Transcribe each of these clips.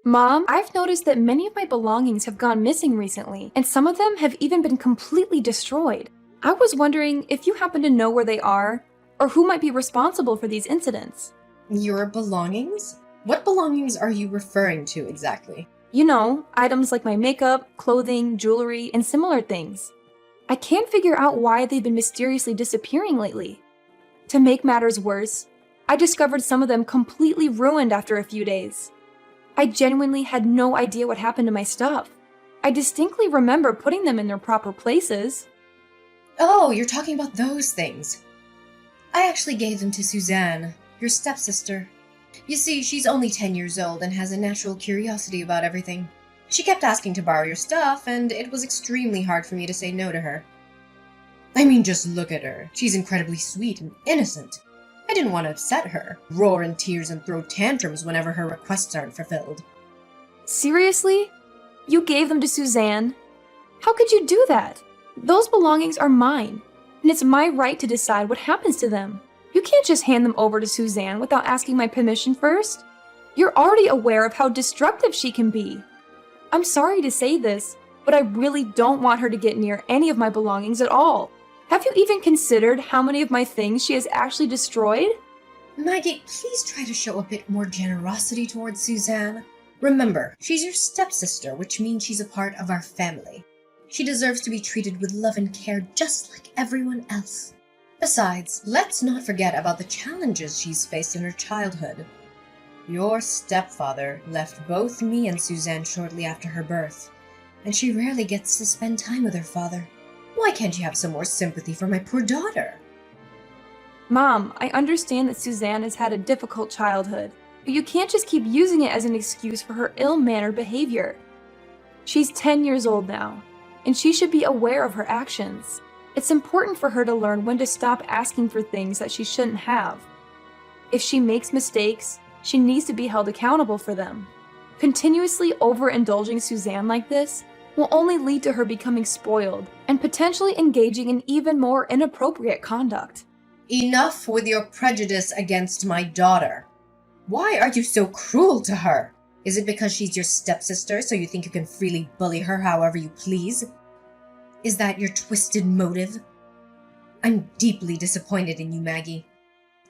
Mom, I've noticed that many of my belongings have gone missing recently, and some of them have even been completely destroyed. I was wondering if you happen to know where they are, or who might be responsible for these incidents. Your belongings? What belongings are you referring to exactly? You know, items like my makeup, clothing, jewelry, and similar things. I can't figure out why they've been mysteriously disappearing lately. To make matters worse, I discovered some of them completely ruined after a few days. I genuinely had no idea what happened to my stuff. I distinctly remember putting them in their proper places. Oh, you're talking about those things. I actually gave them to Suzanne, your stepsister. You see, she's only 10 years old and has a natural curiosity about everything. She kept asking to borrow your stuff, and it was extremely hard for me to say no to her. I mean, just look at her. She's incredibly sweet and innocent. I didn't want to upset her, roar in tears and throw tantrums whenever her requests aren't fulfilled. Seriously? You gave them to Suzanne? How could you do that? Those belongings are mine, and it's my right to decide what happens to them. You can't just hand them over to Suzanne without asking my permission first. You're already aware of how destructive she can be. I'm sorry to say this, but I really don't want her to get near any of my belongings at all. Have you even considered how many of my things she has actually destroyed? Maggie, please try to show a bit more generosity towards Suzanne. Remember, she's your stepsister, which means she's a part of our family. She deserves to be treated with love and care just like everyone else. Besides, let's not forget about the challenges she's faced in her childhood. Your stepfather left both me and Suzanne shortly after her birth, and she rarely gets to spend time with her father. Why can't you have some more sympathy for my poor daughter? Mom, I understand that Suzanne has had a difficult childhood, but you can't just keep using it as an excuse for her ill-mannered behavior. She's 10 years old now, and she should be aware of her actions. It's important for her to learn when to stop asking for things that she shouldn't have. If she makes mistakes, she needs to be held accountable for them. Continuously overindulging Suzanne like this will only lead to her becoming spoiled and potentially engaging in even more inappropriate conduct. Enough with your prejudice against my daughter. Why are you so cruel to her? Is it because she's your stepsister, so you think you can freely bully her however you please? Is that your twisted motive? I'm deeply disappointed in you, Maggie.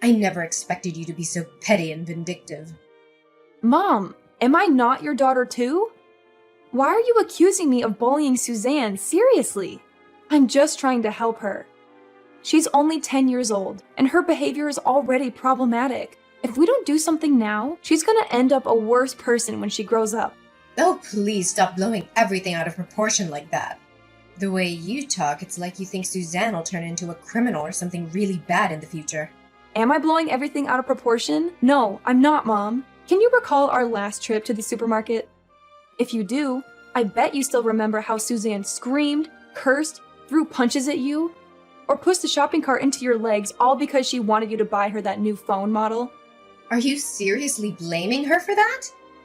I never expected you to be so petty and vindictive. Mom, am I not your daughter too? Why are you accusing me of bullying Suzanne? Seriously? I'm just trying to help her. She's only 10 years old, and her behavior is already problematic. If we don't do something now, she's gonna end up a worse person when she grows up. Oh, please stop blowing everything out of proportion like that. The way you talk, it's like you think Suzanne will turn into a criminal or something really bad in the future. Am I blowing everything out of proportion? No, I'm not, Mom. Can you recall our last trip to the supermarket? If you do, I bet you still remember how Suzanne screamed, cursed, threw punches at you, or pushed the shopping cart into your legs all because she wanted you to buy her that new phone model. Are you seriously blaming her for that?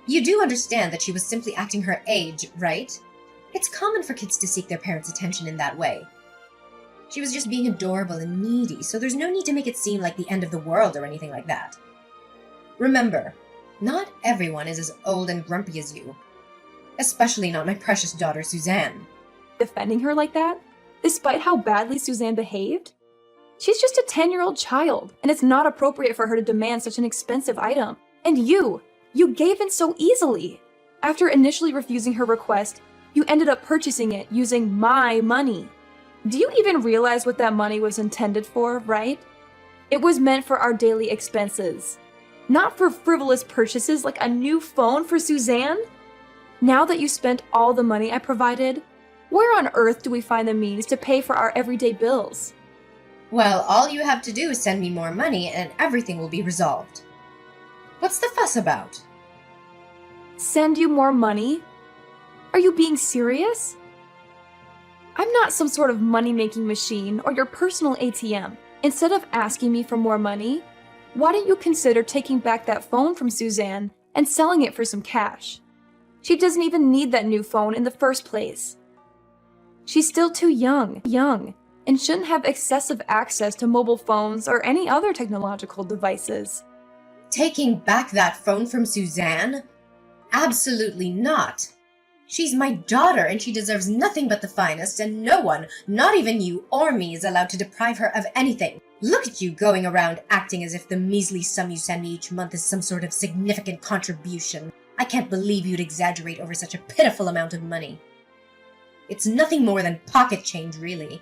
You do understand that she was simply acting her age, right? It's common for kids to seek their parents' attention in that way. She was just being adorable and needy, so there's no need to make it seem like the end of the world or anything like that. Remember, not everyone is as old and grumpy as you. Especially not my precious daughter, Suzanne. Defending her like that? Despite how badly Suzanne behaved? She's just a 10-year-old child, and it's not appropriate for her to demand such an expensive item. And you gave in so easily. After initially refusing her request, you ended up purchasing it using my money. Do you even realize what that money was intended for, right? It was meant for our daily expenses, not for frivolous purchases like a new phone for Suzanne. Now that you spent all the money I provided, where on earth do we find the means to pay for our everyday bills? Well, all you have to do is send me more money and everything will be resolved. What's the fuss about? Send you more money? Are you being serious? I'm not some sort of money-making machine or your personal ATM. Instead of asking me for more money, why don't you consider taking back that phone from Suzanne and selling it for some cash? She doesn't even need that new phone in the first place. She's still too young, and shouldn't have excessive access to mobile phones or any other technological devices. Taking back that phone from Suzanne? Absolutely not. She's my daughter, and she deserves nothing but the finest, and no one, not even you or me, is allowed to deprive her of anything. Look at you going around acting as if the measly sum you send me each month is some sort of significant contribution. I can't believe you'd exaggerate over such a pitiful amount of money. It's nothing more than pocket change, really.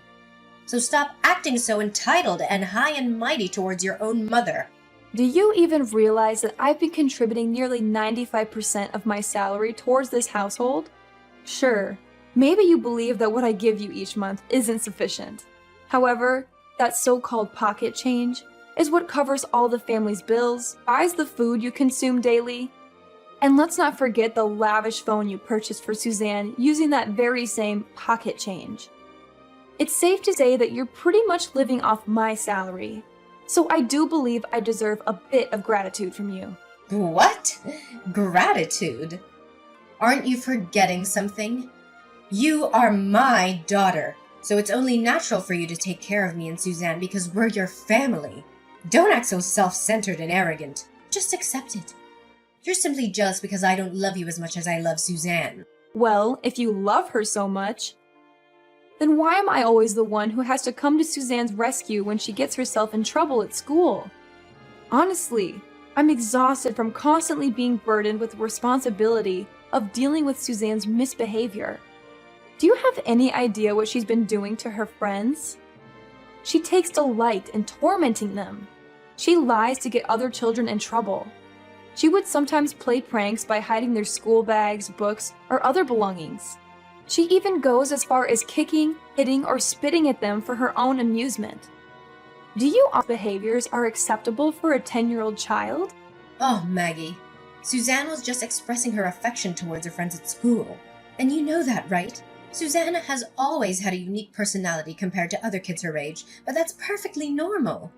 So stop acting so entitled and high and mighty towards your own mother. Do you even realize that I've been contributing nearly 95% of my salary towards this household? Sure, maybe you believe that what I give you each month isn't sufficient. However, that so-called pocket change is what covers all the family's bills, buys the food you consume daily, and let's not forget the lavish phone you purchased for Suzanne using that very same pocket change. It's safe to say that you're pretty much living off my salary. So I do believe I deserve a bit of gratitude from you. What? Gratitude? Aren't you forgetting something? You are my daughter, so it's only natural for you to take care of me and Suzanne because we're your family. Don't act so self-centered and arrogant. Just accept it. You're simply jealous because I don't love you as much as I love Suzanne. Well, if you love her so much, then why am I always the one who has to come to Suzanne's rescue when she gets herself in trouble at school? Honestly, I'm exhausted from constantly being burdened with the responsibility of dealing with Suzanne's misbehavior. Do you have any idea what she's been doing to her friends? She takes delight in tormenting them. She lies to get other children in trouble. She would sometimes play pranks by hiding their school bags, books, or other belongings. She even goes as far as kicking, hitting, or spitting at them for her own amusement. Do you think behaviors are acceptable for a 10-year-old child? Oh, Maggie. Suzanne was just expressing her affection towards her friends at school. And you know that, right? Suzanne has always had a unique personality compared to other kids her age, but that's perfectly normal.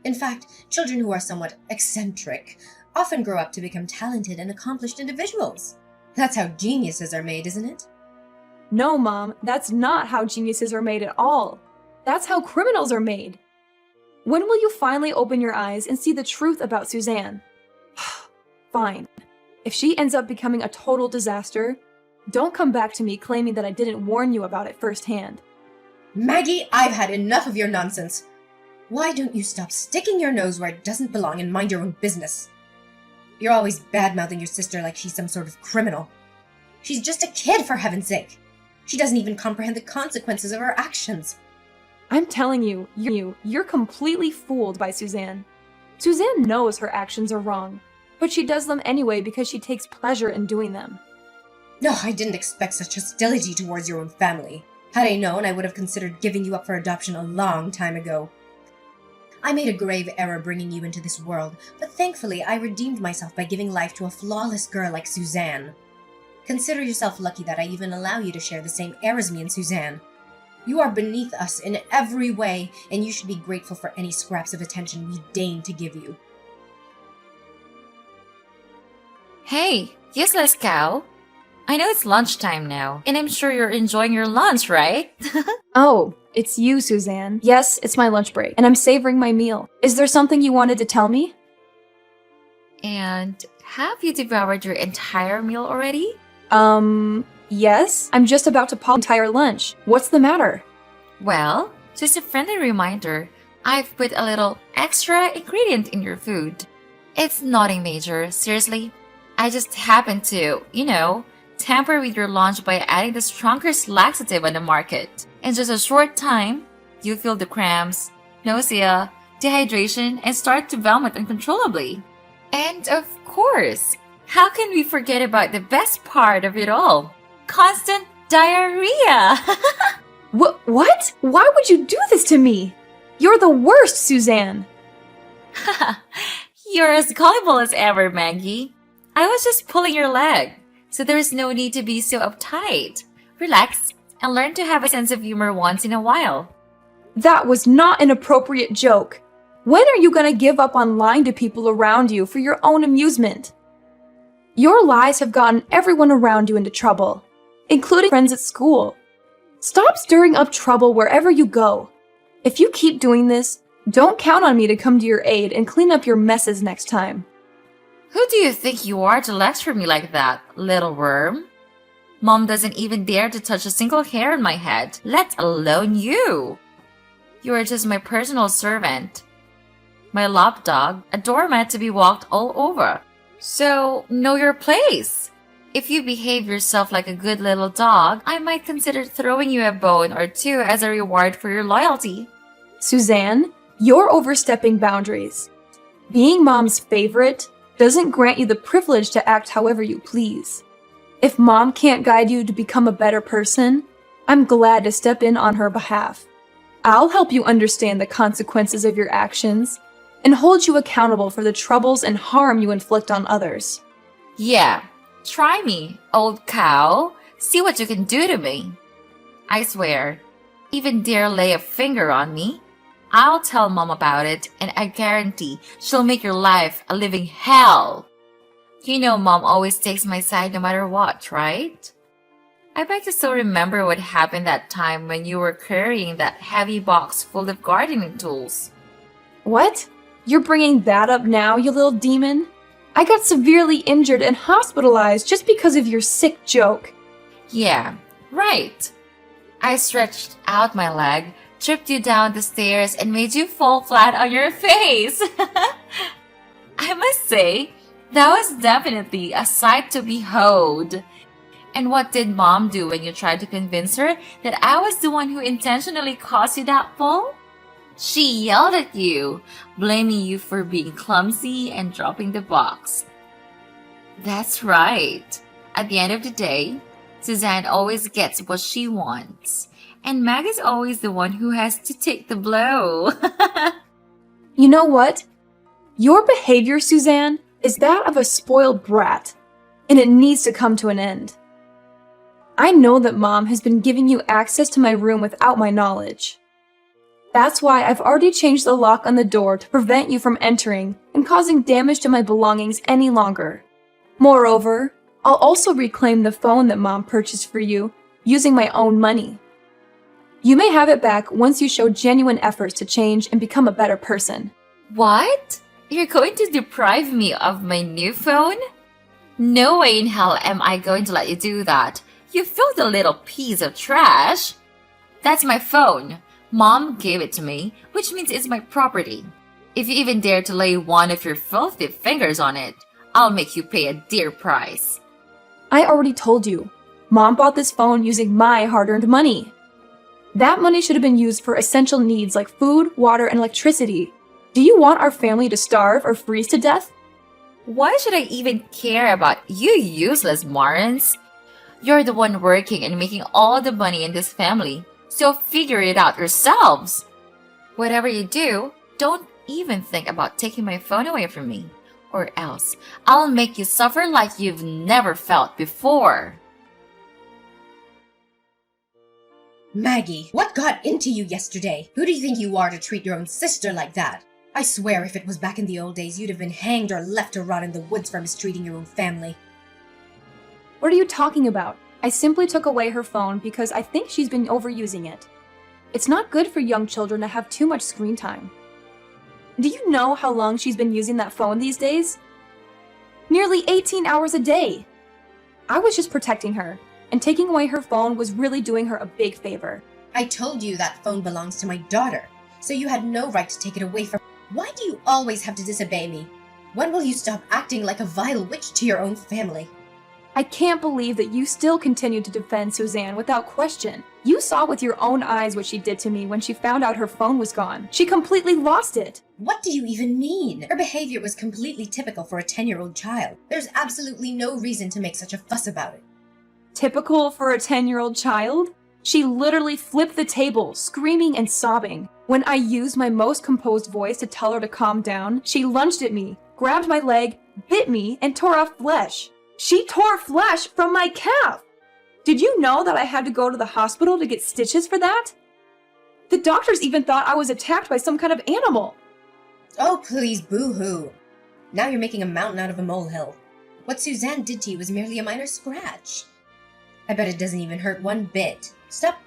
In fact, children who are somewhat eccentric often grow up to become talented and accomplished individuals. That's how geniuses are made, isn't it? No, Mom, that's not how geniuses are made at all. That's how criminals are made. When will you finally open your eyes and see the truth about Suzanne? Fine. If she ends up becoming a total disaster, don't come back to me claiming that I didn't warn you about it firsthand. Maggie, I've had enough of your nonsense. Why don't you stop sticking your nose where it doesn't belong and mind your own business? You're always bad-mouthing your sister like she's some sort of criminal. She's just a kid, for heaven's sake. She doesn't even comprehend the consequences of her actions. I'm telling you, you're completely fooled by Suzanne. Suzanne knows her actions are wrong, but she does them anyway because she takes pleasure in doing them. No, I didn't expect such hostility towards your own family. Had I known, I would have considered giving you up for adoption a long time ago. I made a grave error bringing you into this world, but thankfully I redeemed myself by giving life to a flawless girl like Suzanne. Consider yourself lucky that I even allow you to share the same air as me and Suzanne. You are beneath us in every way, and you should be grateful for any scraps of attention we deign to give you. Hey, useless cow. I know it's lunchtime now, and I'm sure you're enjoying your lunch, right? Oh, it's you, Suzanne. Yes, it's my lunch break, and I'm savoring my meal. Is there something you wanted to tell me? And have you devoured your entire meal already? Yes. I'm just about to pop entire lunch. What's the matter? Well, just a friendly reminder, I've put a little extra ingredient in your food. It's nothing major, seriously. I just happened to, tamper with your lunch by adding the strongest laxative on the market. In just a short time, you feel the cramps, nausea, dehydration, and start to vomit uncontrollably. And of course, how can we forget about the best part of it all? Constant diarrhea! What? Why would you do this to me? You're the worst, Suzanne! You're as gullible as ever, Maggie. I was just pulling your leg, so there's no need to be so uptight. Relax and learn to have a sense of humor once in a while. That was not an appropriate joke. When are you gonna give up on lying to people around you for your own amusement? Your lies have gotten everyone around you into trouble, including friends at school. Stop stirring up trouble wherever you go. If you keep doing this, don't count on me to come to your aid and clean up your messes next time. Who do you think you are to lecture me like that, little worm? Mom doesn't even dare to touch a single hair on my head, let alone you. You are just my personal servant. My lapdog, a doormat to be walked all over. So, know your place. If you behave yourself like a good little dog, I might consider throwing you a bone or two as a reward for your loyalty. Suzanne, you're overstepping boundaries. Being Mom's favorite doesn't grant you the privilege to act however you please. If Mom can't guide you to become a better person, I'm glad to step in on her behalf. I'll help you understand the consequences of your actions and hold you accountable for the troubles and harm you inflict on others. Yeah, try me, old cow. See what you can do to me. I swear, even dare lay a finger on me, I'll tell Mom about it, and I guarantee she'll make your life a living hell. You know Mom always takes my side no matter what, right? I bet you still remember what happened that time when you were carrying that heavy box full of gardening tools. What? You're bringing that up now, you little demon? I got severely injured and hospitalized just because of your sick joke. Yeah, right. I stretched out my leg, tripped you down the stairs, and made you fall flat on your face. I must say, that was definitely a sight to behold. And what did Mom do when you tried to convince her that I was the one who intentionally caused you that fall? She yelled at you, blaming you for being clumsy and dropping the box. That's right. At the end of the day, Suzanne always gets what she wants. And Mag is always the one who has to take the blow. You know what? Your behavior, Suzanne, is that of a spoiled brat, and it needs to come to an end. I know that Mom has been giving you access to my room without my knowledge. That's why I've already changed the lock on the door to prevent you from entering and causing damage to my belongings any longer. Moreover, I'll also reclaim the phone that Mom purchased for you using my own money. You may have it back once you show genuine efforts to change and become a better person. What? You're going to deprive me of my new phone? No way in hell am I going to let you do that. You filthy little piece of trash. That's my phone. Mom gave it to me, which means it's my property. If you even dare to lay one of your filthy fingers on it, I'll make you pay a dear price. I already told you, Mom bought this phone using my hard-earned money. That money should have been used for essential needs like food, water, and electricity. Do you want our family to starve or freeze to death? Why should I even care about you useless morons? You're the one working and making all the money in this family, so figure it out yourselves. Whatever you do, don't even think about taking my phone away from me, or else I'll make you suffer like you've never felt before. Maggie, what got into you yesterday? Who do you think you are to treat your own sister like that? I swear if it was back in the old days, you'd have been hanged or left to rot in the woods for mistreating your own family. What are you talking about? I simply took away her phone because I think she's been overusing it. It's not good for young children to have too much screen time. Do you know how long she's been using that phone these days? Nearly 18 hours a day. I was just protecting her, and taking away her phone was really doing her a big favor. I told you that phone belongs to my daughter, so you had no right to take it away from her. Why do you always have to disobey me? When will you stop acting like a vile witch to your own family? I can't believe that you still continue to defend Suzanne without question. You saw with your own eyes what she did to me when she found out her phone was gone. She completely lost it. What do you even mean? Her behavior was completely typical for a 10-year-old child. There's absolutely no reason to make such a fuss about it. Typical for a 10-year-old child? She literally flipped the table, screaming and sobbing. When I used my most composed voice to tell her to calm down, she lunged at me, grabbed my leg, bit me, and tore off flesh. She tore flesh from my calf! Did you know that I had to go to the hospital to get stitches for that? The doctors even thought I was attacked by some kind of animal. Oh, please, boo-hoo. Now you're making a mountain out of a molehill. What Suzanne did to you was merely a minor scratch. I bet it doesn't even hurt one bit. Stop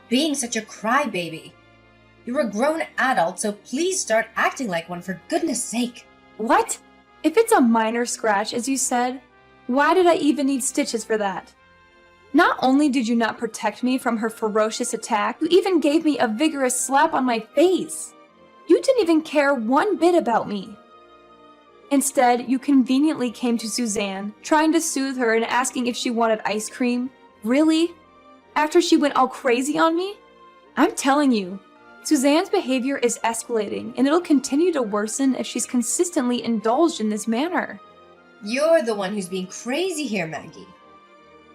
being such a crybaby. You're a grown adult, so please start acting like one for goodness sake. What? If it's a minor scratch, as you said, why did I even need stitches for that? Not only did you not protect me from her ferocious attack, you even gave me a vigorous slap on my face. You didn't even care one bit about me. Instead, you conveniently came to Suzanne, trying to soothe her and asking if she wanted ice cream. Really? After she went all crazy on me? I'm telling you, Suzanne's behavior is escalating, and it'll continue to worsen if she's consistently indulged in this manner. You're the one who's being crazy here, Maggie.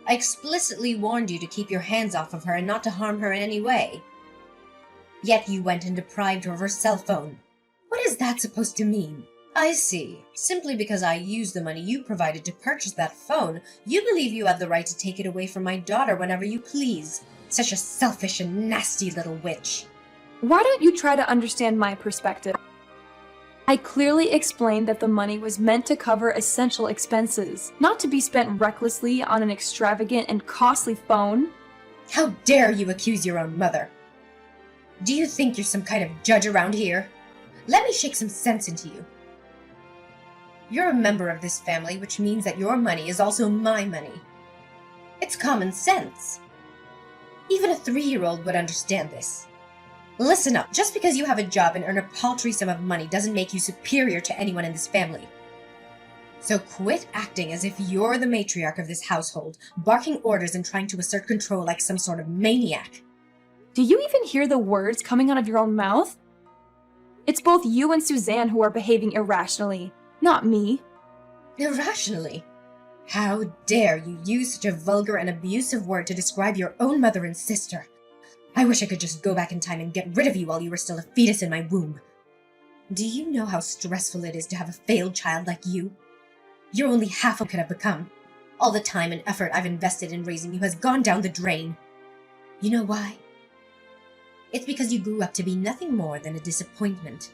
I explicitly warned you to keep your hands off of her and not to harm her in any way. Yet you went and deprived her of her cell phone. What is that supposed to mean? I see. Simply because I used the money you provided to purchase that phone, you believe you have the right to take it away from my daughter whenever you please. Such a selfish and nasty little witch. Why don't you try to understand my perspective? I clearly explained that the money was meant to cover essential expenses, not to be spent recklessly on an extravagant and costly phone. How dare you accuse your own mother? Do you think you're some kind of judge around here? Let me shake some sense into you. You're a member of this family, which means that your money is also my money. It's common sense. Even a 3-year-old would understand this. Listen up, just because you have a job and earn a paltry sum of money doesn't make you superior to anyone in this family. So quit acting as if you're the matriarch of this household, barking orders and trying to assert control like some sort of maniac. Do you even hear the words coming out of your own mouth? It's both you and Suzanne who are behaving irrationally, not me. Irrationally? How dare you use such a vulgar and abusive word to describe your own mother and sister? I wish I could just go back in time and get rid of you while you were still a fetus in my womb. Do you know how stressful it is to have a failed child like you? You're only half what could have become. All the time and effort I've invested in raising you has gone down the drain. You know why? It's because you grew up to be nothing more than a disappointment.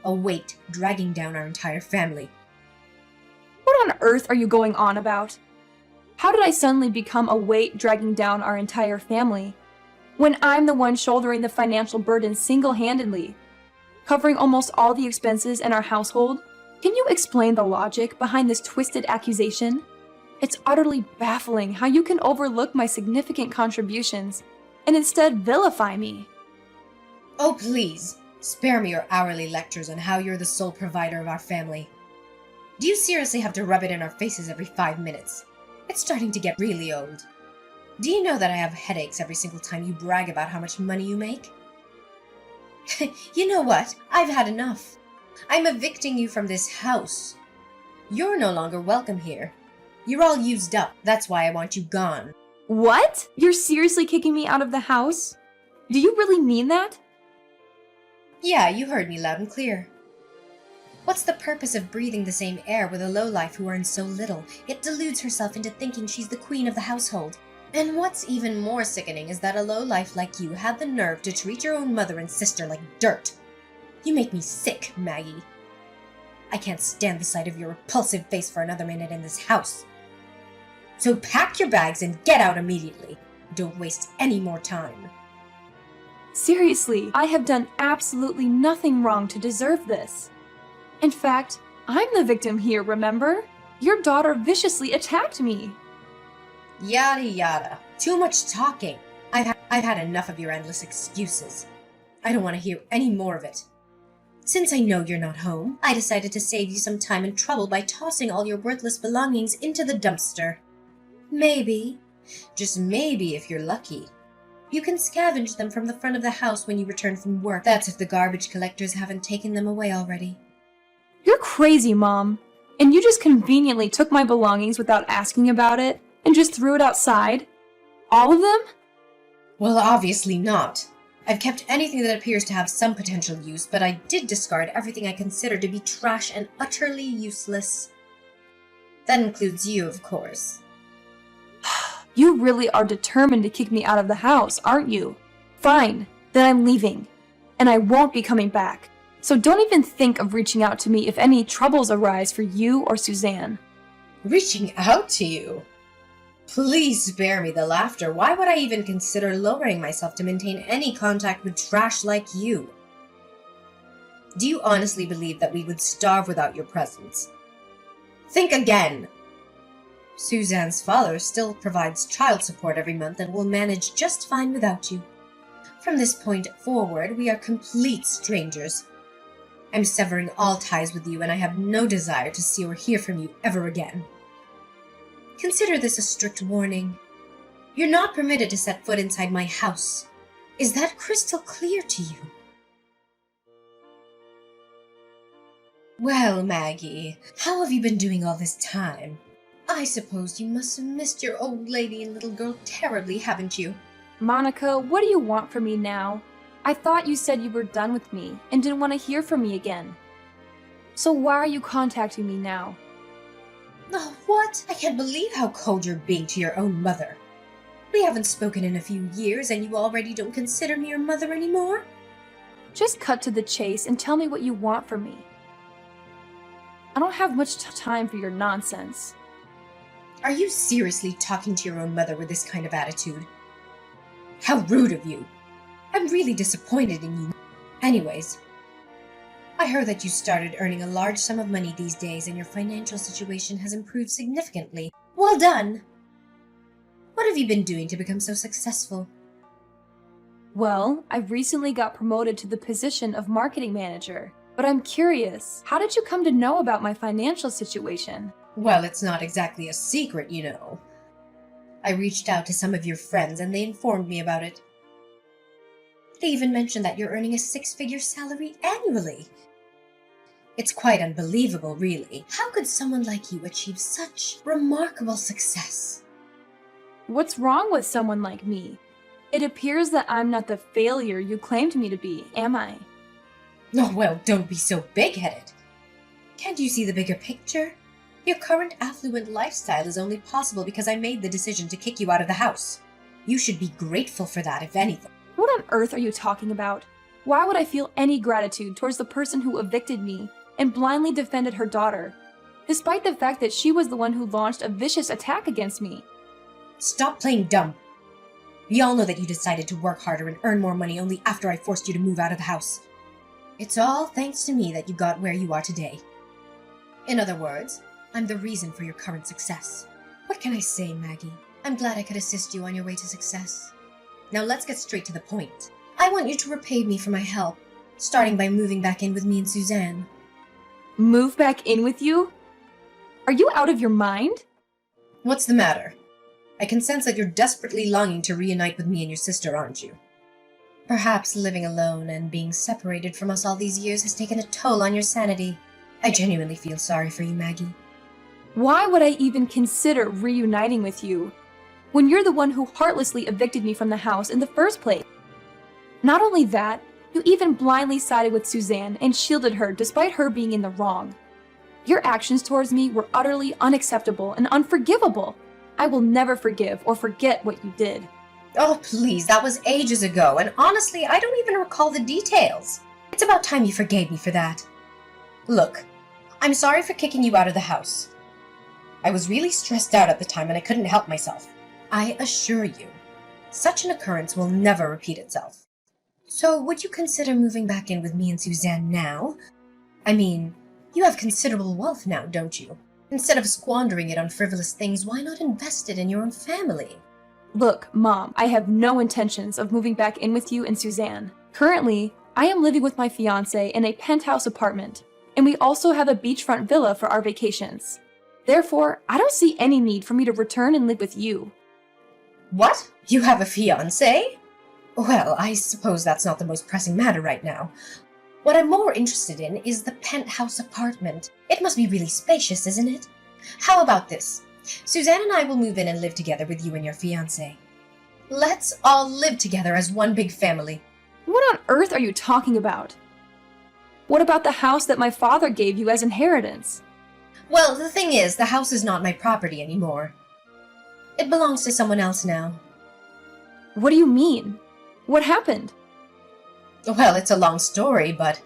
A weight dragging down our entire family. What on earth are you going on about? How did I suddenly become a weight dragging down our entire family, when I'm the one shouldering the financial burden single-handedly, covering almost all the expenses in our household? Can you explain the logic behind this twisted accusation? It's utterly baffling how you can overlook my significant contributions and instead vilify me. Oh, please, spare me your hourly lectures on how you're the sole provider of our family. Do you seriously have to rub it in our faces every 5 minutes? It's starting to get really old. Do you know that I have headaches every single time you brag about how much money you make? You know what? I've had enough. I'm evicting you from this house. You're no longer welcome here. You're all used up. That's why I want you gone. What? You're seriously kicking me out of the house? Do you really mean that? Yeah, you heard me loud and clear. What's the purpose of breathing the same air with a lowlife who earns so little, yet deludes herself into thinking she's the queen of the household? And what's even more sickening is that a lowlife like you had the nerve to treat your own mother and sister like dirt. You make me sick, Maggie. I can't stand the sight of your repulsive face for another minute in this house. So pack your bags and get out immediately. Don't waste any more time. Seriously, I have done absolutely nothing wrong to deserve this. In fact, I'm the victim here, remember? Your daughter viciously attacked me. Yada yada. Too much talking. I've had enough of your endless excuses. I don't want to hear any more of it. Since I know you're not home, I decided to save you some time and trouble by tossing all your worthless belongings into the dumpster. Maybe, just maybe if you're lucky, you can scavenge them from the front of the house when you return from work. That's if the garbage collectors haven't taken them away already. You're crazy, Mom. And you just conveniently took my belongings without asking about it and just threw it outside? All of them? Well, obviously not. I've kept anything that appears to have some potential use, but I did discard everything I consider to be trash and utterly useless. That includes you, of course. You really are determined to kick me out of the house, aren't you? Fine, then I'm leaving. And I won't be coming back. So don't even think of reaching out to me if any troubles arise for you or Suzanne. Reaching out to you? Please spare me the laughter. Why would I even consider lowering myself to maintain any contact with trash like you? Do you honestly believe that we would starve without your presence? Think again! Suzanne's father still provides child support every month and will manage just fine without you. From this point forward, we are complete strangers. I'm severing all ties with you, and I have no desire to see or hear from you ever again. Consider this a strict warning. You're not permitted to set foot inside my house. Is that crystal clear to you? Well, Maggie, how have you been doing all this time? I suppose you must have missed your old lady and little girl terribly, haven't you? Monica, what do you want from me now? I thought you said you were done with me and didn't want to hear from me again. So why are you contacting me now? Oh, what? I can't believe how cold you're being to your own mother. We haven't spoken in a few years, and you already don't consider me your mother anymore? Just cut to the chase and tell me what you want from me. I don't have much time for your nonsense. Are you seriously talking to your own mother with this kind of attitude? How rude of you. I'm really disappointed in you. Anyways, I heard that you started earning a large sum of money these days and your financial situation has improved significantly. Well done! What have you been doing to become so successful? Well, I recently got promoted to the position of marketing manager, but I'm curious, how did you come to know about my financial situation? Well, it's not exactly a secret, you know. I reached out to some of your friends and they informed me about it. They even mentioned that you're earning a 6-figure salary annually. It's quite unbelievable, really. How could someone like you achieve such remarkable success? What's wrong with someone like me? It appears that I'm not the failure you claimed me to be, am I? Oh, well, don't be so big-headed. Can't you see the bigger picture? Your current affluent lifestyle is only possible because I made the decision to kick you out of the house. You should be grateful for that, if anything. What on earth are you talking about? Why would I feel any gratitude towards the person who evicted me and blindly defended her daughter, despite the fact that she was the one who launched a vicious attack against me? Stop playing dumb. We all know that you decided to work harder and earn more money only after I forced you to move out of the house. It's all thanks to me that you got where you are today. In other words, I'm the reason for your current success. What can I say, Maggie? I'm glad I could assist you on your way to success. Now let's get straight to the point. I want you to repay me for my help, starting by moving back in with me and Suzanne. Move back in with you? Are you out of your mind? What's the matter? I can sense that you're desperately longing to reunite with me and your sister, aren't you? Perhaps living alone and being separated from us all these years has taken a toll on your sanity. I genuinely feel sorry for you, Maggie. Why would I even consider reuniting with you when you're the one who heartlessly evicted me from the house in the first place? Not only that, you even blindly sided with Suzanne and shielded her despite her being in the wrong. Your actions towards me were utterly unacceptable and unforgivable. I will never forgive or forget what you did. Oh, please, that was ages ago, and honestly, I don't even recall the details. It's about time you forgave me for that. Look, I'm sorry for kicking you out of the house. I was really stressed out at the time and I couldn't help myself. I assure you, such an occurrence will never repeat itself. So would you consider moving back in with me and Suzanne now? I mean, you have considerable wealth now, don't you? Instead of squandering it on frivolous things, why not invest it in your own family? Look, Mom, I have no intentions of moving back in with you and Suzanne. Currently, I am living with my fiancé in a penthouse apartment, and we also have a beachfront villa for our vacations. Therefore, I don't see any need for me to return and live with you. What? You have a fiancé? Well, I suppose that's not the most pressing matter right now. What I'm more interested in is the penthouse apartment. It must be really spacious, isn't it? How about this? Suzanne and I will move in and live together with you and your fiancé. Let's all live together as one big family. What on earth are you talking about? What about the house that my father gave you as inheritance? Well, the thing is, the house is not my property anymore. It belongs to someone else now. What do you mean? What happened? Well, it's a long story, but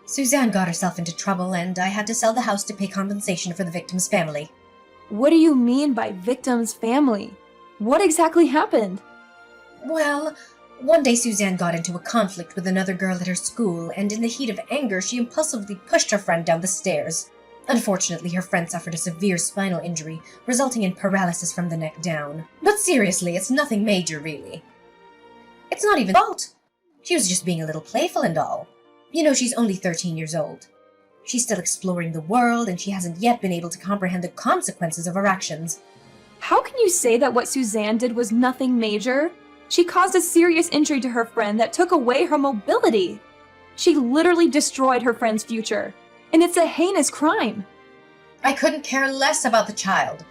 Suzanne got herself into trouble and I had to sell the house to pay compensation for the victim's family. What do you mean by victim's family? What exactly happened? Well, one day Suzanne got into a conflict with another girl at her school, and in the heat of anger, she impulsively pushed her friend down the stairs. Unfortunately, her friend suffered a severe spinal injury, resulting in paralysis from the neck down. But seriously, it's nothing major, really. It's not even fault. She was just being a little playful and all. You know, she's only 13 years old. She's still exploring the world, and she hasn't yet been able to comprehend the consequences of her actions. How can you say that what Suzanne did was nothing major? She caused a serious injury to her friend that took away her mobility. She literally destroyed her friend's future, and it's a heinous crime. I couldn't care less about the child.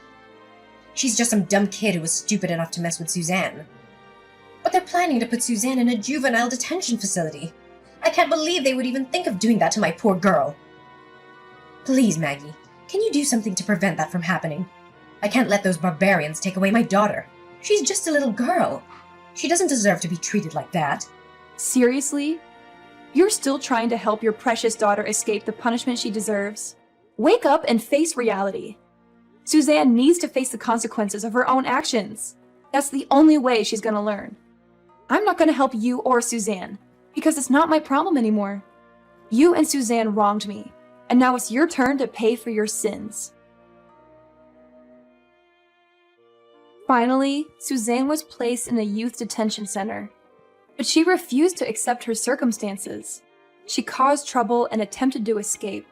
She's just some dumb kid who was stupid enough to mess with Suzanne. But they're planning to put Suzanne in a juvenile detention facility. I can't believe they would even think of doing that to my poor girl. Please, Maggie, can you do something to prevent that from happening? I can't let those barbarians take away my daughter. She's just a little girl. She doesn't deserve to be treated like that. Seriously? You're still trying to help your precious daughter escape the punishment she deserves? Wake up and face reality. Suzanne needs to face the consequences of her own actions. That's the only way she's gonna learn. I'm not gonna help you or Suzanne, because it's not my problem anymore. You and Suzanne wronged me, and now it's your turn to pay for your sins. Finally, Suzanne was placed in a youth detention center, but she refused to accept her circumstances. She caused trouble and attempted to escape.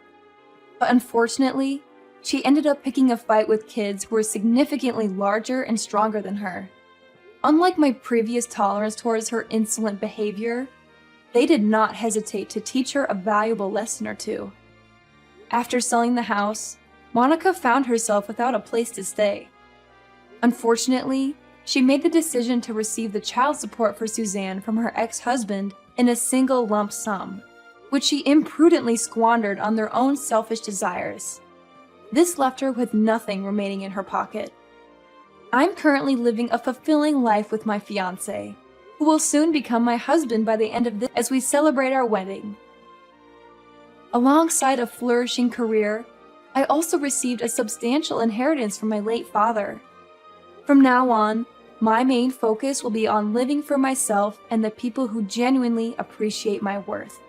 But unfortunately, she ended up picking a fight with kids who were significantly larger and stronger than her. Unlike my previous tolerance towards her insolent behavior, they did not hesitate to teach her a valuable lesson or two. After selling the house, Monica found herself without a place to stay. Unfortunately, she made the decision to receive the child support for Suzanne from her ex-husband in a single lump sum, which she imprudently squandered on their own selfish desires. This left her with nothing remaining in her pocket. I'm currently living a fulfilling life with my fiancé, who will soon become my husband by the end of this as we celebrate our wedding. Alongside a flourishing career, I also received a substantial inheritance from my late father. From now on, my main focus will be on living for myself and the people who genuinely appreciate my worth.